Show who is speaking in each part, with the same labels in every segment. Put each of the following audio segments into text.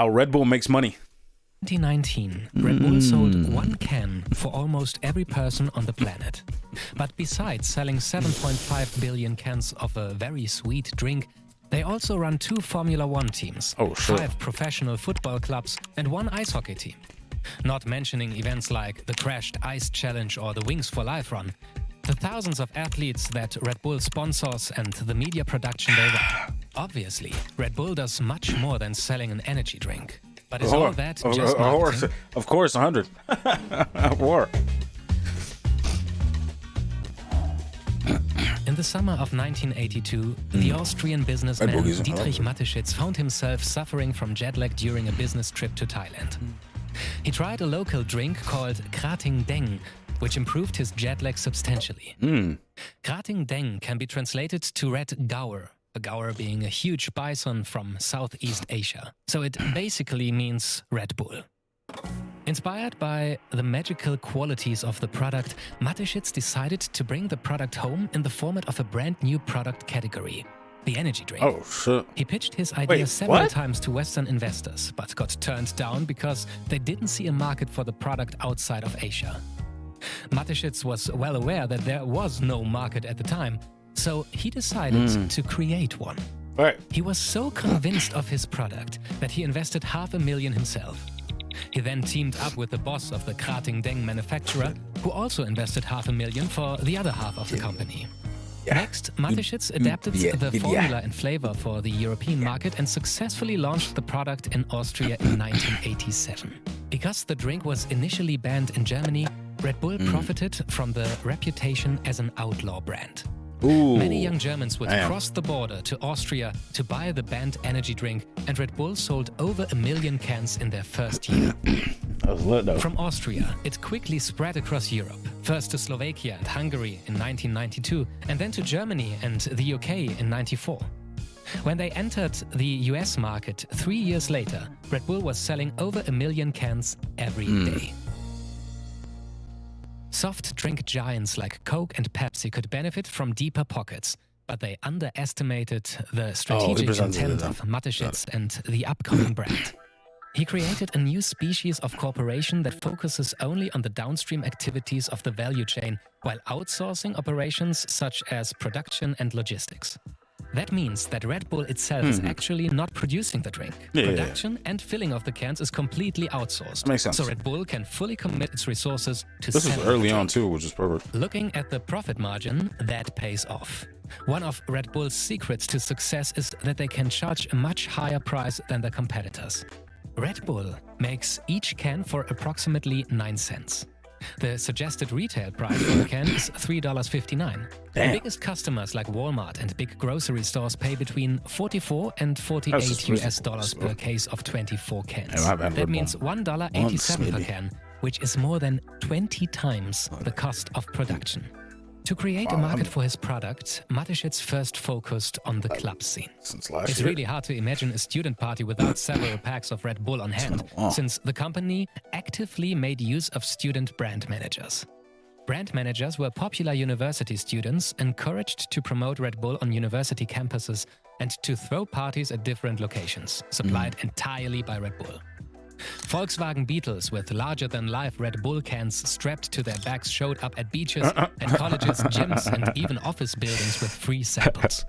Speaker 1: How Red Bull makes money.
Speaker 2: 2019, Red Bull sold 1 can for almost every person on the planet. But besides selling 7.5 billion cans of a very sweet drink, they also run 2 Formula One teams, 5 professional football clubs, and 1 ice hockey team. Not mentioning events like the Crashed Ice Challenge or the Wings for Life run. The thousands of athletes that Red Bull sponsors and the media production they run. Obviously, Red Bull does much more than selling an energy drink. But is all that just marketing?
Speaker 1: Of course, 100. War.
Speaker 2: In the summer of 1982, the Austrian businessman Dietrich Mateschitz found himself suffering from jet lag during a business trip to Thailand. He tried a local drink called Krating Deng, which improved his jet lag substantially. Krating Deng can be translated to red gaur, a gaur being a huge bison from Southeast Asia. So it basically means Red Bull. Inspired by the magical qualities of the product, Mateschitz decided to bring the product home in the format of a brand new product category, the energy drink.
Speaker 1: Oh, shit.
Speaker 2: He pitched his idea several times to Western investors, but got turned down because they didn't see a market for the product outside of Asia. Mateschitz was well aware that there was no market at the time, so he decided to create one.
Speaker 1: Right.
Speaker 2: He was so convinced of his product that he invested $500,000 himself. He then teamed up with the boss of the Krating Deng manufacturer, who also invested $500,000 for the other half of the company. Next, Mateschitz adapted the formula and flavor for the European market and successfully launched the product in Austria in 1987. Because the drink was initially banned in Germany, Red Bull profited from the reputation as an outlaw brand. Many young Germans would cross the border to Austria to buy the banned energy drink, and Red Bull sold over 1 million cans in their first year.
Speaker 1: That was lit, though.
Speaker 2: From Austria, it quickly spread across Europe, first to Slovakia and Hungary in 1992, and then to Germany and the UK in 1994. When they entered the US market 3 years later, Red Bull was selling over 1 million cans every day. Soft drink giants like Coke and Pepsi could benefit from deeper pockets, but they underestimated the strategic intent of Mateschitz and the upcoming brand. He created a new species of corporation that focuses only on the downstream activities of the value chain, while outsourcing operations such as production and logistics. That means that Red Bull itself is actually not producing the drink. Production and filling of the cans is completely outsourced.
Speaker 1: Makes sense.
Speaker 2: So Red Bull can fully commit its resources to
Speaker 1: This was
Speaker 2: selling
Speaker 1: early
Speaker 2: the
Speaker 1: on,
Speaker 2: drink.
Speaker 1: too, which is perfect.
Speaker 2: Looking at the profit margin, that pays off. One of Red Bull's secrets to success is that they can charge a much higher price than their competitors. Red Bull makes each can for approximately 9 cents. The suggested retail price for a can is $3.59. The biggest customers like Walmart and big grocery stores pay between $44 and $48 US per case of 24 cans. That means $1.87 per can, which is more than 20 times the cost of production. To create a market for his product, Mateschitz first focused on the club scene. It's really hard to imagine a student party without several packs of Red Bull on hand, since the company actively made use of student brand managers. Brand managers were popular university students encouraged to promote Red Bull on university campuses and to throw parties at different locations, supplied entirely by Red Bull. Volkswagen Beetles with larger-than-life Red Bull cans strapped to their backs showed up at beaches, at colleges, gyms, and even office buildings with free samples.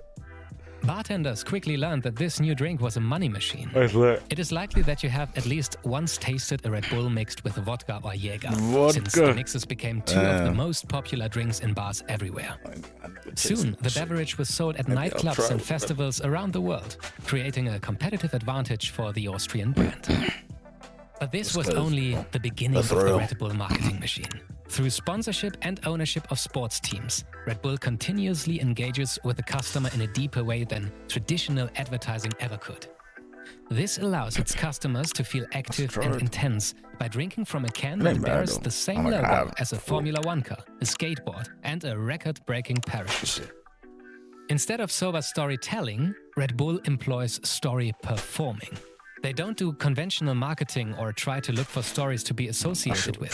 Speaker 2: Bartenders quickly learned that this new drink was a money machine. It is likely that you have at least once tasted a Red Bull mixed with vodka or Jäger, since the mixes became 2 of the most popular drinks in bars everywhere. Soon, the beverage was sold at nightclubs and festivals around the world, creating a competitive advantage for the Austrian brand. But this was only the beginning of the Red Bull marketing machine. Through sponsorship and ownership of sports teams, Red Bull continuously engages with the customer in a deeper way than traditional advertising ever could. This allows its customers to feel active and intense by drinking from a can that bears the same logo as a Formula One car, a skateboard, and a record-breaking parachute. Instead of sober storytelling, Red Bull employs story performing. They don't do conventional marketing or try to look for stories to be associated with.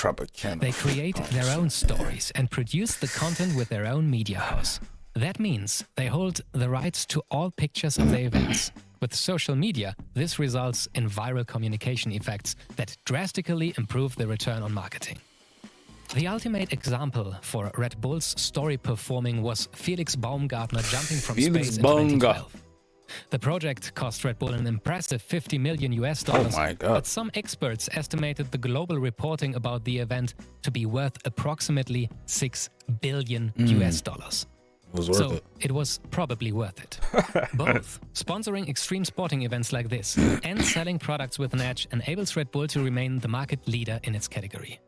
Speaker 2: They create their own stories and produce the content with their own media house. That means they hold the rights to all pictures of the events, With social media, this results in viral communication effects that drastically improve the return on marketing. The ultimate example for Red Bull's story performing was Felix Baumgartner jumping from space in 2012. The project cost Red Bull an impressive $50 million.
Speaker 1: Oh my God.
Speaker 2: But some experts estimated the global reporting about the event to be worth approximately $6 billion.
Speaker 1: It was worth it.
Speaker 2: It was probably worth it. Both sponsoring extreme sporting events like this and selling products with an edge enables Red Bull to remain the market leader in its category.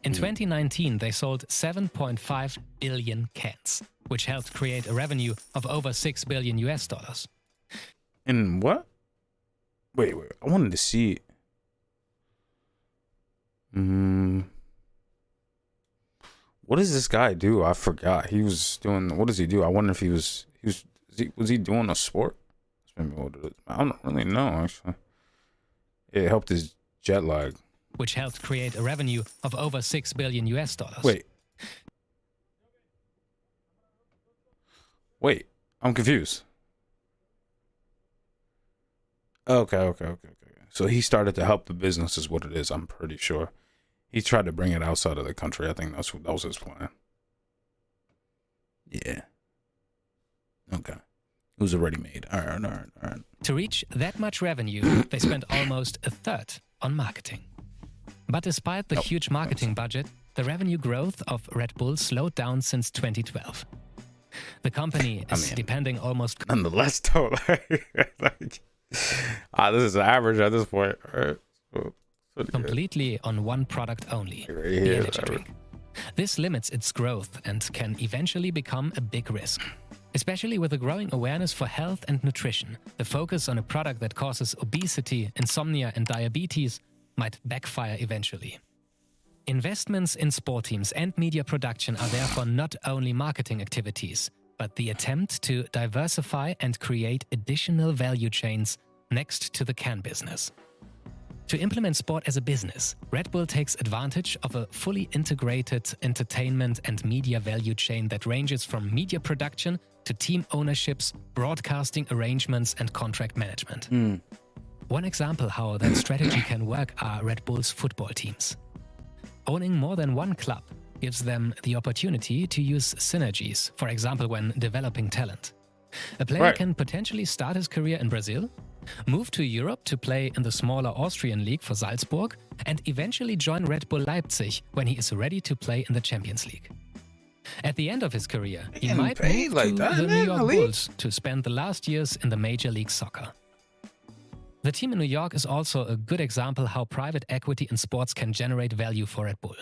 Speaker 2: In 2019, they sold 7.5 billion cans, which helped create a revenue of over $6 billion.
Speaker 1: And what? Wait. I wanted to see. What does this guy do? I forgot. He was doing. What does he do? I wonder if he was he doing a sport? I don't really know actually. It helped his jet lag.
Speaker 2: Which helped create a revenue of over $6 billion.
Speaker 1: Wait. I'm confused. Okay. So he started to help the business is what it is, I'm pretty sure. He tried to bring it outside of the country. I think that was his plan. Yeah. Okay. It was already made. All right.
Speaker 2: To reach that much revenue, they spent almost a third on marketing. But despite the huge marketing budget, the revenue growth of Red Bull slowed down since 2012. The company is depending almost...
Speaker 1: Nonetheless, though, this is average at this point. Right.
Speaker 2: Completely on one product only, the energy drink. This limits its growth and can eventually become a big risk. Especially with a growing awareness for health and nutrition, the focus on a product that causes obesity, insomnia and diabetes might backfire eventually. Investments in sport teams and media production are therefore not only marketing activities, but the attempt to diversify and create additional value chains next to the can business. To implement sport as a business, Red Bull takes advantage of a fully integrated entertainment and media value chain that ranges from media production to team ownerships, broadcasting arrangements, and contract management. One example how that strategy can work are Red Bull's football teams. Owning more than one club gives them the opportunity to use synergies, for example, when developing talent. A player can potentially start his career in Brazil, move to Europe to play in the smaller Austrian league for Salzburg, and eventually join Red Bull Leipzig when he is ready to play in the Champions League. At the end of his career, he might move to the New York Bulls to spend the last years in the Major League Soccer. The team in New York is also a good example how private equity in sports can generate value for Red Bull.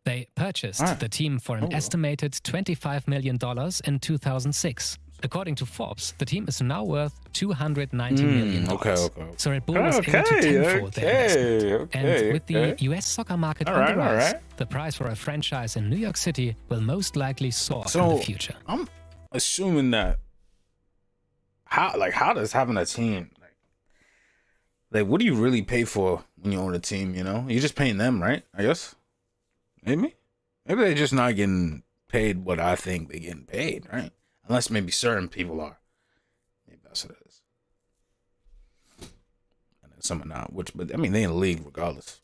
Speaker 2: They purchased the team for an estimated $25 million in 2006. According to Forbes, the team is now worth $290 million.
Speaker 1: Okay.
Speaker 2: So Red Bull was able to tenfold their investment. And with the US soccer market on the rise, the price for a franchise in New York City will most likely soar in the future.
Speaker 1: I'm assuming that how does having a team like what do you really pay for when you own a team, you know? You're just paying them, right? I guess. Maybe they're just not getting paid what I think they're getting paid, right? Unless maybe certain people are. Maybe that's what it is. And then some are not, but I mean, they're in the league regardless.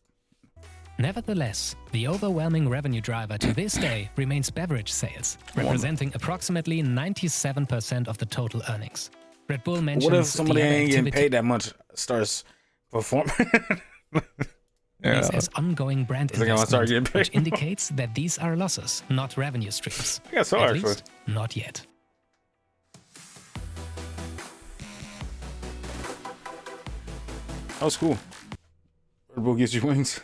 Speaker 2: Nevertheless, the overwhelming revenue driver to this day remains beverage sales, representing approximately 97% of the total earnings. Red Bull mentions
Speaker 1: what if somebody ain't getting paid that much starts performing?
Speaker 2: This is ongoing brand investment, which indicates that these are losses, not revenue streams.
Speaker 1: I guess so,
Speaker 2: At
Speaker 1: actually.
Speaker 2: least, not yet.
Speaker 1: That was cool. Red Bull gives you wings.